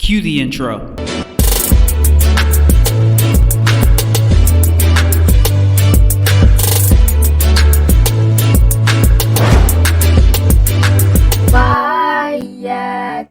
Cue the intro. BIAX.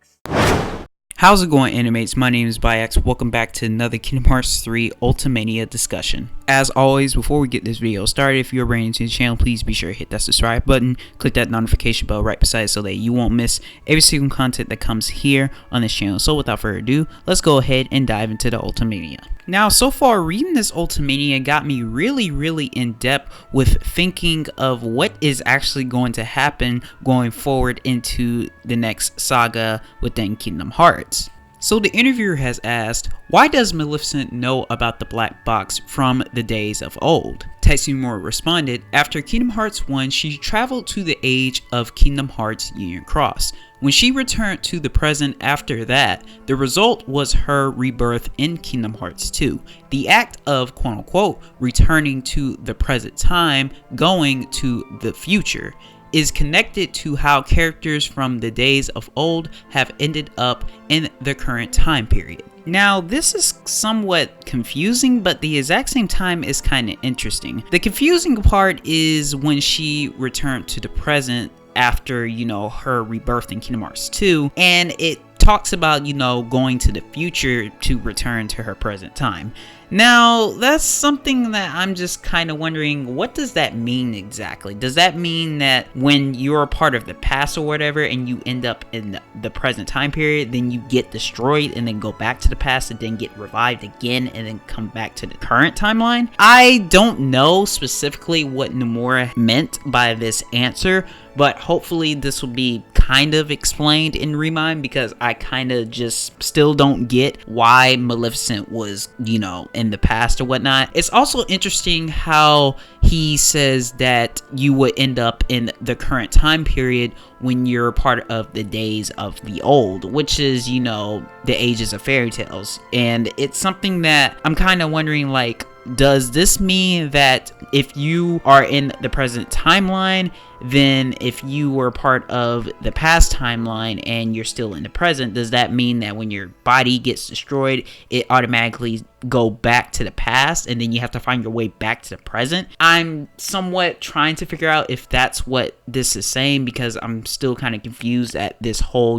How's it going, animates? My name is BIAX. Welcome back to another Kingdom Hearts 3 Ultimania discussion. As always, before we get this video started, if you're brand new to the channel, please be sure to hit that subscribe button, click that notification bell right beside it so that you won't miss every single content that comes here on this channel. So without further ado, let's go ahead and dive into the Ultimania. Now, so far, reading this Ultimania got me really in depth with thinking of what is actually going to happen going forward into the next saga within Kingdom Hearts. So the interviewer has asked, why does Maleficent know about the black box from the days of old? Tetsuya Nomura responded, after Kingdom Hearts 1, she traveled to the age of Kingdom Hearts Union Cross. When she returned to the present after that, the result was her rebirth in Kingdom Hearts 2. The act of quote-unquote returning to the present time, going to the future, is connected to how characters from the days of old have ended up in the current time period. Now, this is somewhat confusing, but the exact same time is kind of interesting. The confusing part is when she returned to the present after, her rebirth in Kingdom Hearts 2, and it talks about, going to the future to return to her present time. Now, that's something that I'm just kind of wondering, what does that mean exactly? Does that mean that when you're a part of the past or whatever and you end up in the present time period, then you get destroyed and then go back to the past and then get revived again and then come back to the current timeline? I don't know specifically what Nomura meant by this answer, but hopefully this will be kind of explained in Remind, because I kind of just still don't get why Maleficent was, in the past or whatnot. It's also interesting how he says that you would end up in the current time period when you're part of the days of the old, which is, the ages of fairy tales. And it's something that I'm kind of wondering, like, does this mean that if you are in the present timeline, then if you were part of the past timeline and you're still in the present, does that mean that when your body gets destroyed, it automatically go back to the past and then you have to find your way back to the present? I'm somewhat trying to figure out if that's what this is saying, because I'm still kind of confused at this whole,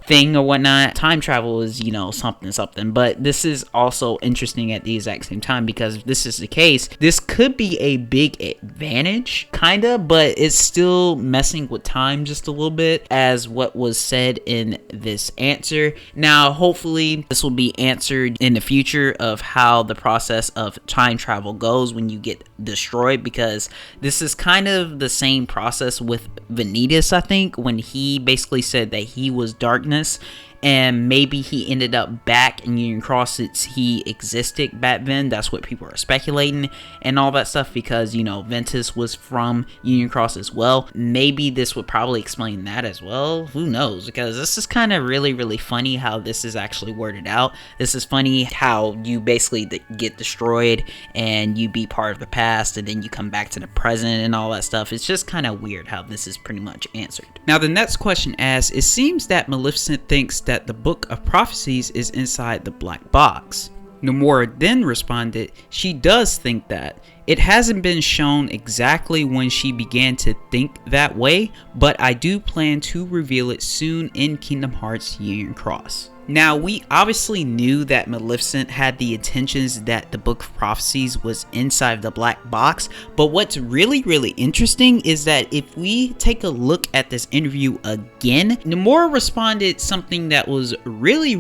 thing or whatnot. Time travel is, something, but this is also interesting at the exact same time, because if this is the case, this could be a big advantage, kinda, but it's still messing with time just a little bit, as what was said in this answer. Now, hopefully this will be answered in the future of how the process of time travel goes when you get destroyed, because this is kind of the same process with Vanitas, I think, when he basically said that he was darkness, and maybe he ended up back in Union Cross since he existed back then. That's what people are speculating and all that stuff, because, Ventus was from Union Cross as well. Maybe this would probably explain that as well. Who knows? Because this is kind of really funny how this is actually worded out. This is funny how you basically get destroyed and you be part of the past and then you come back to the present and all that stuff. It's just kind of weird how this is pretty much answered. Now, the next question asks, it seems that Maleficent thinks that the Book of Prophecies is inside the black box. Nomura then responded, she does think that. It hasn't been shown exactly when she began to think that way, but I do plan to reveal it soon in Kingdom Hearts Union Cross. Now, we obviously knew that Maleficent had the intentions that the Book of Prophecies was inside the black box, but what's really interesting is that if we take a look at this interview again, Nomura responded something that was really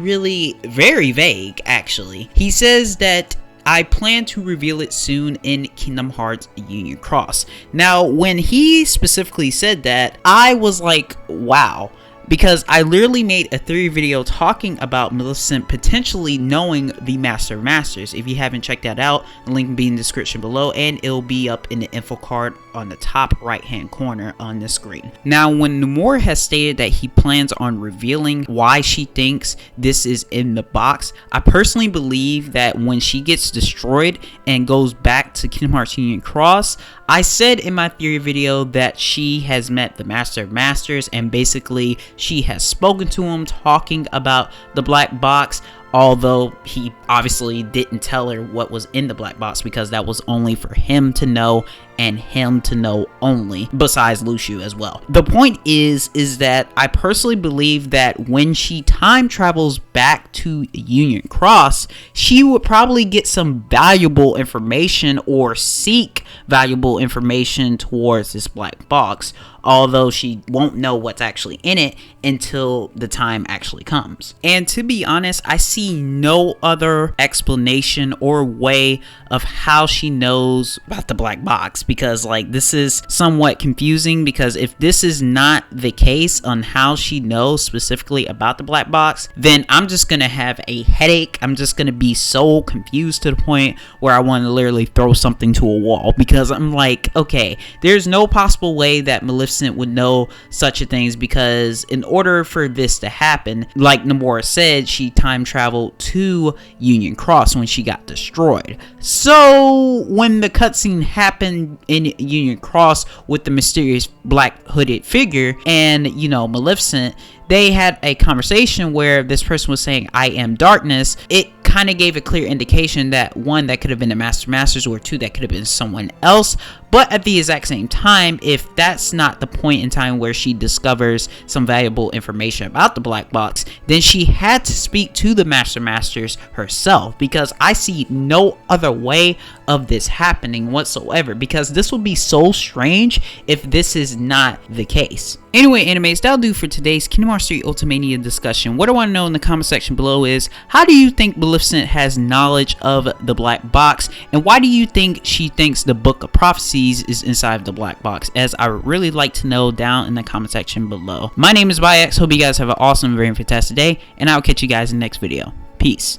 very vague, actually. He says that I plan to reveal it soon in Kingdom Hearts Union Cross. Now, when he specifically said that, I was like, wow. Because I literally made a theory video talking about Maleficent potentially knowing the Master of Masters. If you haven't checked that out, the link will be in the description below, and it'll be up in the info card on the top right hand corner on the screen. Now, when Nomura has stated that he plans on revealing why she thinks this is in the box, I personally believe that when she gets destroyed and goes back to Kingdom Hearts Union Cross, I said in my theory video that she has met the Master of Masters and basically she has spoken to him talking about the black box, although he obviously didn't tell her what was in the black box because that was only for him to know and him to know only, besides Luciu as well. The point is that I personally believe that when she time travels back to Union Cross, she would probably get some valuable information or seek valuable information towards this black box, although she won't know what's actually in it until the time actually comes. And to be honest, I see no other explanation or way of how she knows about the black box, because like this is somewhat confusing, because if this is not the case on how she knows specifically about the black box, then I'm just gonna have a headache. I'm just gonna be so confused to the point where I want to literally throw something to a wall, because I'm like, okay, there's no possible way that Maleficent would know such a thing, because in order for this to happen, like Nomura said, she time traveled to Union Cross when she got destroyed. So when the cutscene happened in Union Cross with the mysterious black hooded figure and, you know, Maleficent, they had a conversation where this person was saying, I am darkness. It kind of gave a clear indication that one, that could have been the Masters, or two, that could have been someone else. But at the exact same time, if that's not the point in time where she discovers some valuable information about the black box, then she had to speak to the Masters herself, because I see no other way of this happening whatsoever, because this would be so strange if this is not the case. Anyway, animes, that'll do for today's Kingdom Hearts 3 Ultimania discussion. What I want to know in the comment section below is, how do you think Maleficent has knowledge of the black box, and why do you think she thinks the Book of Prophecies is inside of the black box? As I would really like to know down in the comment section below. My name is BIAX. Hope you guys have an awesome, very fantastic day, and I'll catch you guys in the next video. Peace.